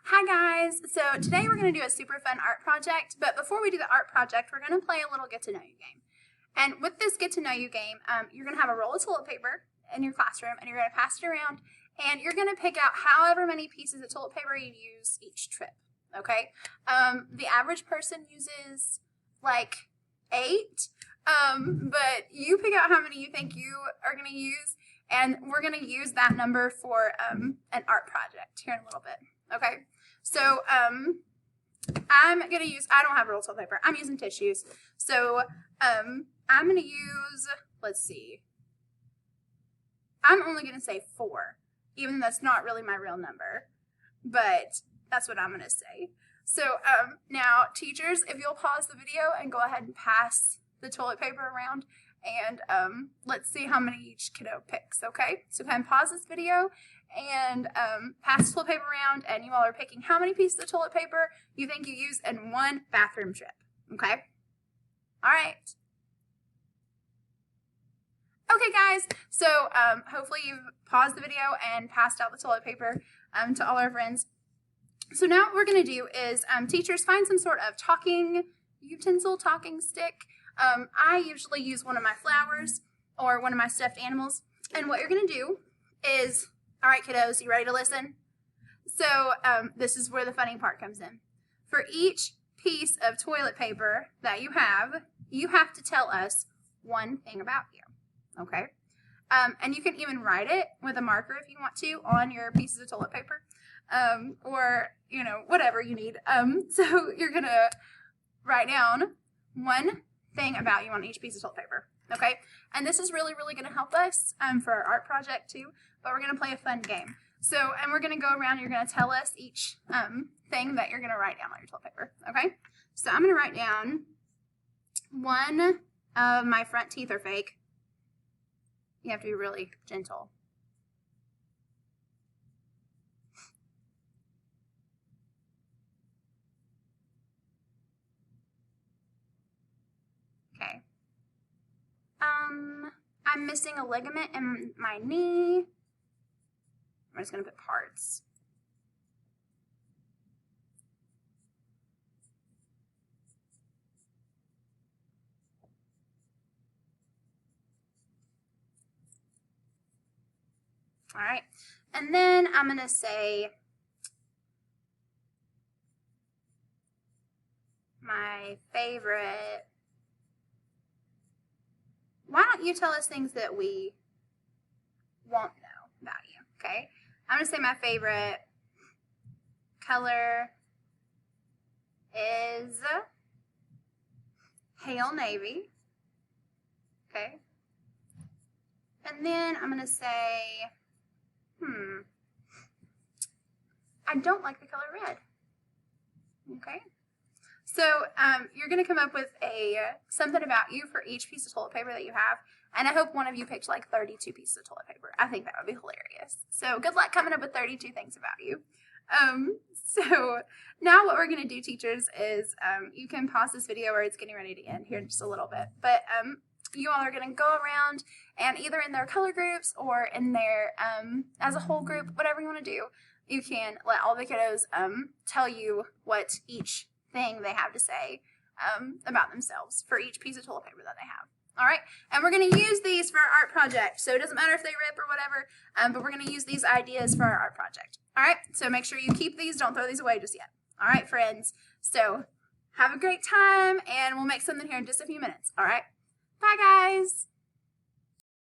Hi guys! So today we're going to do a super fun art project, but before we do the art project, we're going to play a little get to know you game. And with this get to know you game, you're going to have a roll of toilet paper in your classroom and you're going to pass it around and you're going to pick out however many pieces of toilet paper you use each trip, okay? The average person uses like 8, but you pick out how many you think you are going to use, and we're going to use that number for an art project here in a little bit. Okay, so I'm going to use, I don't have roll toilet paper, I'm using tissues. So I'm going to use, let's see, I'm only going to say 4, even though that's not really my real number, but that's what I'm going to say. So now teachers, if you'll pause the video and go ahead and pass the toilet paper around, and let's see how many each kiddo picks, okay? So go ahead and pause this video and pass the toilet paper around, and you all are picking how many pieces of toilet paper you think you use in one bathroom trip, okay? All right. Okay, guys, so hopefully you've paused the video and passed out the toilet paper to all our friends. So now what we're going to do is teachers find some sort of talking utensil, talking stick. I usually use one of my flowers or one of my stuffed animals. And what you're going to do is, all right, kiddos, you ready to listen? So this is where the funny part comes in. For each piece of toilet paper that you have to tell us one thing about you, okay? And you can even write it with a marker if you want to on your pieces of toilet paper, or, you know, whatever you need. So you're going to write down one thing about you on each piece of toilet paper, okay? And this is really, really going to help us for our art project too, but we're going to play a fun game. So, and we're going to go around, you're going to tell us each thing that you're going to write down on your toilet paper, okay? So I'm going to write down, one of my front teeth are fake. You have to be really gentle. Okay. I'm missing a ligament in my knee. I'm just going to put parts. All right. And then I'm going to say my favorite. Why don't you tell us things that we won't know about you, okay? I'm going to say my favorite color is Pale Navy, okay? And then I'm going to say, I don't like the color red, okay? So you're going to come up with something about you for each piece of toilet paper that you have, and I hope one of you picked like 32 pieces of toilet paper. I think that would be hilarious. So good luck coming up with 32 things about you. So now what we're going to do, teachers, is you can pause this video or it's getting ready to end here in just a little bit, but you all are going to go around and either in their color groups or in their as a whole group, whatever you want to do, you can let all the kiddos tell you what each thing they have to say about themselves for each piece of toilet paper that they have. All right, and we're going to use these for our art project, so it doesn't matter if they rip or whatever, but we're going to use these ideas for our art project. All right, so make sure you keep these, don't throw these away just yet. All right, friends, so have a great time, and we'll make something here in just a few minutes. All right, bye guys.